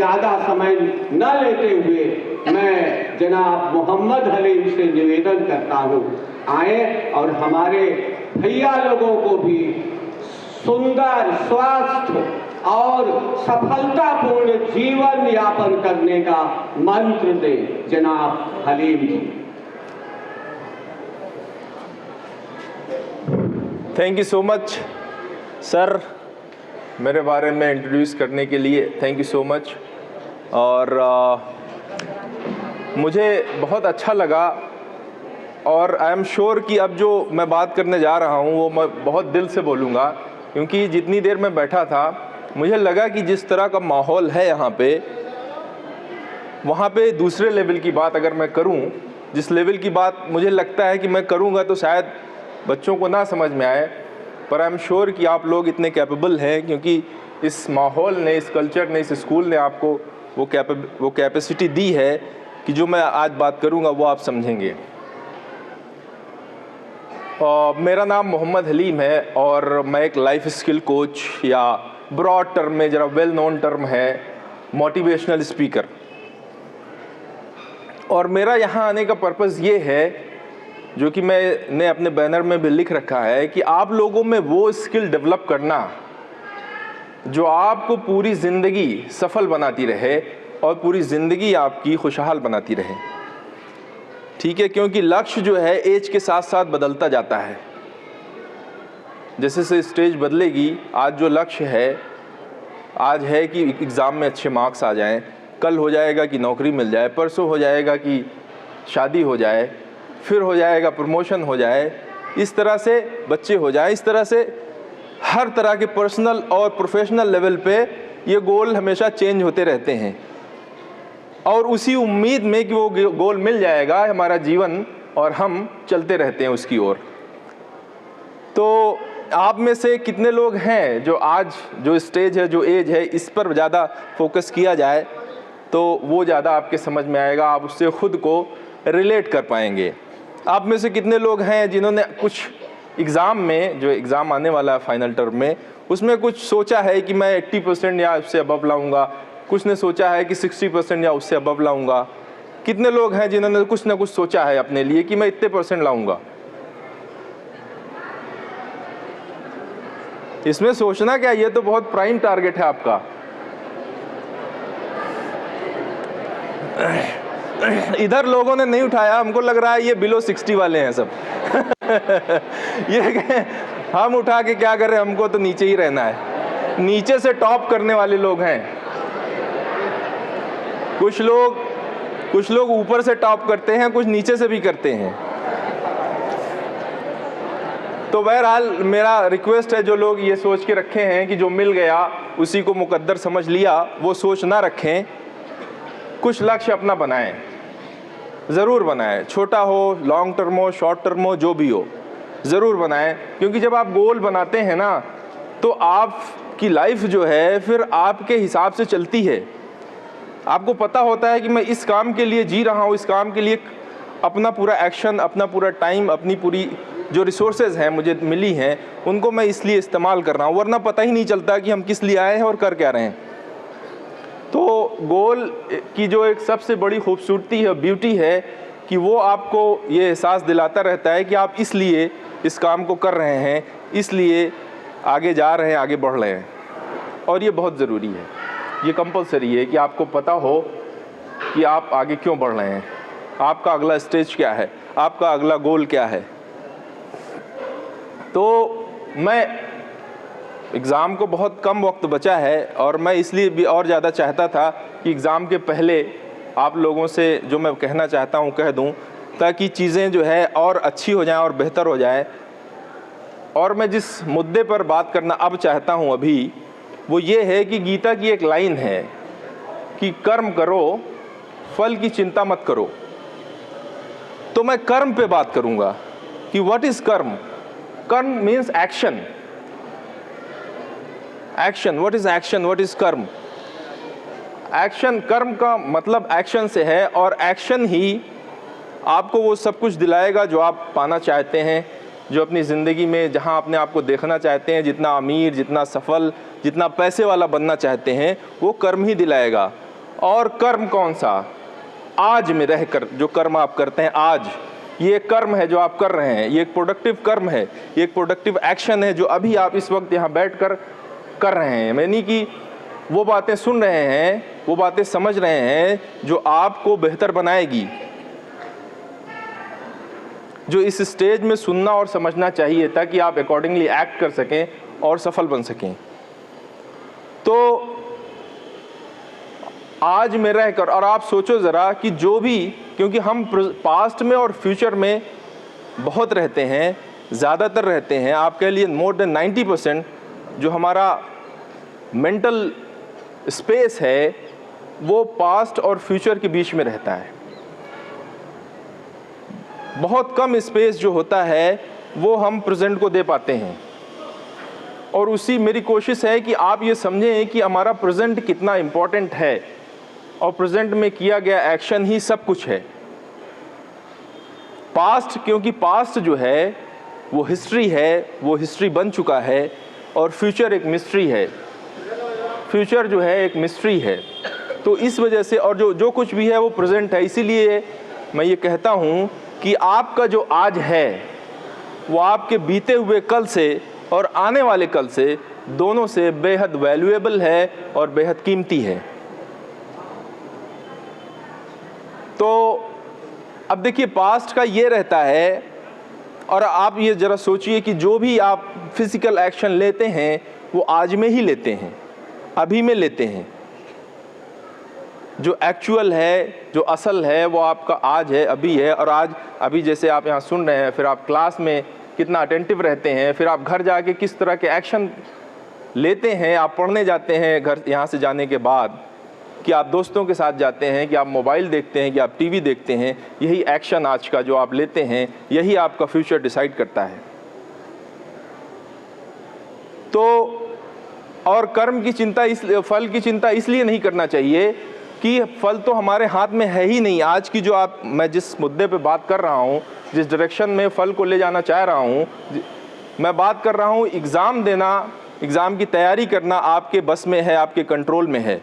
ज़्यादा समय न लेते हुए मैं जनाब मोहम्मद हलीम से निवेदन करता हूँ, आए और हमारे भैया लोगों को भी सुंदर, स्वस्थ और सफलतापूर्ण जीवन यापन करने का मंत्र दें। जनाब Halim ji. Thank you so much sir, मेरे बारे में इंट्रोड्यूस करने के लिए थैंक यू सो मच। और मुझे बहुत अच्छा लगा और आई एम श्योर कि अब जो मैं बात करने जा रहा हूँ वो मैं बहुत दिल से बोलूँगा, क्योंकि जितनी देर मैं बैठा था मुझे लगा कि जिस तरह का माहौल है यहाँ पे, वहाँ पे दूसरे लेवल की बात अगर मैं करूँ, जिस लेवल की बात मुझे लगता है कि मैं करूँगा तो शायद बच्चों को ना समझ में आए, पर आई एम श्योर कि आप लोग इतने कैपेबल हैं, क्योंकि इस माहौल ने, इस कल्चर ने, इस स्कूल ने आपको वो कैपेसिटी दी है कि जो मैं आज बात करूँगा वो आप समझेंगे। मेरा नाम मोहम्मद हलीम है और मैं एक लाइफ स्किल कोच, या ब्रॉड टर्म में ज़रा वेल नोन टर्म है मोटिवेशनल स्पीकर। और मेरा यहाँ आने का पर्पज़ ये है, जो कि मैंने अपने बैनर में भी लिख रखा है, कि आप लोगों में वो स्किल डेवलप करना जो आपको पूरी ज़िंदगी सफल बनाती रहे और पूरी ज़िंदगी आपकी खुशहाल बनाती रहे। ठीक है, क्योंकि लक्ष्य जो है एज के साथ साथ बदलता जाता है। जैसे से स्टेज बदलेगी, आज जो लक्ष्य है, आज है कि एग्ज़ाम में अच्छे मार्क्स आ जाएं, कल हो जाएगा कि नौकरी मिल जाए, परसों हो जाएगा कि शादी हो जाए, फिर हो जाएगा प्रमोशन हो जाए, इस तरह से बच्चे हो जाए। इस तरह से हर तरह के पर्सनल और प्रोफेशनल लेवल पे ये गोल हमेशा चेंज होते रहते हैं, और उसी उम्मीद में कि वो गोल मिल जाएगा हमारा जीवन, और हम चलते रहते हैं उसकी ओर। तो आप में से कितने लोग हैं जो आज जो स्टेज है, जो एज है, इस पर ज़्यादा फोकस किया जाए तो वो ज़्यादा आपके समझ में आएगा, आप उससे ख़ुद को रिलेट कर पाएंगे। आप में से कितने लोग हैं जिन्होंने कुछ एग्ज़ाम में, जो एग्ज़ाम आने वाला है फाइनल टर्म में, उसमें कुछ सोचा है कि मैं 80% या उससे अबव लाऊंगा, कुछ ने सोचा है कि 60% या उससे अबव लाऊंगा। कितने लोग हैं जिन्होंने कुछ ना कुछ सोचा है अपने लिए कि मैं इतने % लाऊंगा? इसमें सोचना क्या, ये तो बहुत प्राइम टारगेट है आपका। इधर लोगों ने नहीं उठाया, हमको लग रहा है ये बिलो 60 वाले हैं सब। ये हम उठा के क्या कर रहे हैं, हमको तो नीचे ही रहना है। नीचे से टॉप करने वाले लोग हैं। कुछ लोग ऊपर से टॉप करते हैं, कुछ नीचे से भी करते हैं। तो बहरहाल मेरा रिक्वेस्ट है, जो लोग ये सोच के रखे हैं कि जो मिल गया उसी को मुकद्दर समझ लिया, वो सोच ना रखें। कुछ लक्ष्य अपना बनाएं, ज़रूर बनाएं, छोटा हो, लॉन्ग टर्म हो, शॉर्ट टर्म हो, जो भी हो, ज़रूर बनाएं। क्योंकि जब आप गोल बनाते हैं ना, तो आपकी लाइफ जो है फिर आपके हिसाब से चलती है। आपको पता होता है कि मैं इस काम के लिए जी रहा हूँ, इस काम के लिए अपना पूरा एक्शन, अपना पूरा टाइम, अपनी पूरी जो रिसोर्सेज हैं मुझे मिली हैं, उनको मैं इसलिए इस्तेमाल कर रहा हूँ, वरना पता ही नहीं चलता कि हम किस लिए आए हैं और कर क्या रहे हैं। तो गोल की जो एक सबसे बड़ी खूबसूरती है, ब्यूटी है, कि वो आपको ये एहसास दिलाता रहता है कि आप इसलिए इस काम को कर रहे हैं, इसलिए आगे जा रहे हैं, आगे बढ़ रहे हैं। और ये बहुत ज़रूरी है, ये कंपलसरी है कि आपको पता हो कि आप आगे क्यों बढ़ रहे हैं, आपका अगला स्टेज क्या है, आपका अगला गोल क्या है। तो मैं एग्ज़ाम को बहुत कम वक्त बचा है, और मैं इसलिए भी और ज़्यादा चाहता था कि एग्ज़ाम के पहले आप लोगों से जो मैं कहना चाहता हूँ कह दूँ, ताकि चीज़ें जो है और अच्छी हो जाएं और बेहतर हो जाएं। और मैं जिस मुद्दे पर बात करना अब चाहता हूँ अभी, वो ये है कि गीता की एक लाइन है कि कर्म करो, फल की चिंता मत करो। तो मैं कर्म पे बात करूँगा कि व्हाट इज़ कर्म। कर्म means action. Action, what is action, what is कर्म। एक्शन, कर्म का मतलब एक्शन से है, और एक्शन ही आपको वो सब कुछ दिलाएगा जो आप पाना चाहते हैं, जो अपनी ज़िंदगी में जहां अपने आप को देखना चाहते हैं, जितना अमीर, जितना सफल, जितना पैसे वाला बनना चाहते हैं, वो कर्म ही दिलाएगा। और कर्म कौन सा? आज में रहकर जो कर्म आप करते हैं, आज ये कर्म है जो आप कर रहे हैं, ये एक प्रोडक्टिव कर्म है, ये एक प्रोडक्टिव एक्शन है जो अभी आप इस वक्त यहाँ बैठकर कर रहे हैं। यानी कि वो बातें सुन रहे हैं, वो बातें समझ रहे हैं जो आपको बेहतर बनाएगी, जो इस स्टेज में सुनना और समझना चाहिए ताकि आप अकॉर्डिंगली एक्ट कर सकें और सफल बन सकें। तो आज में रहकर, और आप सोचो ज़रा कि जो भी, क्योंकि हम पास्ट में और फ्यूचर में बहुत रहते हैं, ज़्यादातर रहते हैं, आप कह लिए मोर देन 90% जो हमारा मेंटल स्पेस है वो पास्ट और फ्यूचर के बीच में रहता है। बहुत कम स्पेस जो होता है वो हम प्रेजेंट को दे पाते हैं, और उसी मेरी कोशिश है कि आप ये समझें कि हमारा प्रेजेंट कितना इम्पोर्टेंट है, और प्रेजेंट में किया गया एक्शन ही सब कुछ है। पास्ट, क्योंकि पास्ट जो है वो हिस्ट्री है, वो हिस्ट्री बन चुका है, और फ्यूचर एक मिस्ट्री है, फ्यूचर जो है एक मिस्ट्री है। तो इस वजह से, और जो कुछ भी है वो प्रेजेंट है, इसीलिए मैं ये कहता हूँ कि आपका जो आज है वो आपके बीते हुए कल से और आने वाले कल से दोनों से बेहद वैल्यूएबल है और बेहद कीमती है। तो अब देखिए, पास्ट का ये रहता है, और आप ये ज़रा सोचिए कि जो भी आप फिज़िकल एक्शन लेते हैं वो आज में ही लेते हैं, अभी में लेते हैं। जो एक्चुअल है, जो असल है, वो आपका आज है, अभी है। और आज अभी जैसे आप यहाँ सुन रहे हैं, फिर आप क्लास में कितना अटेंटिव रहते हैं, फिर आप घर जाके किस तरह के एक्शन लेते हैं, आप पढ़ने जाते हैं घर यहाँ से जाने के बाद, कि आप दोस्तों के साथ जाते हैं, कि आप मोबाइल देखते हैं, कि आप टीवी देखते हैं, यही एक्शन आज का जो आप लेते हैं, यही आपका फ्यूचर डिसाइड करता है। तो और कर्म की चिंता, फल की चिंता इसलिए नहीं करना चाहिए कि फल तो हमारे हाथ में है ही नहीं। आज की जो मैं जिस मुद्दे पे बात कर रहा हूँ, जिस डायरेक्शन में फल को ले जाना चाह रहा हूँ, मैं बात कर रहा हूँ एग्ज़ाम देना, एग्ज़ाम की तैयारी करना आपके बस में है, आपके कंट्रोल में है।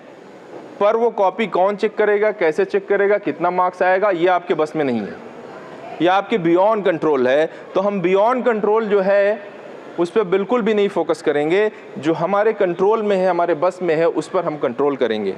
पर वो कॉपी कौन चेक करेगा, कैसे चेक करेगा, कितना मार्क्स आएगा, ये आपके बस में नहीं है, ये आपके बियॉन्ड कंट्रोल है। तो हम बियॉन्ड कंट्रोल जो है उस पर बिल्कुल भी नहीं फोकस करेंगे। जो हमारे कंट्रोल में है, हमारे बस में है, उस पर हम कंट्रोल करेंगे।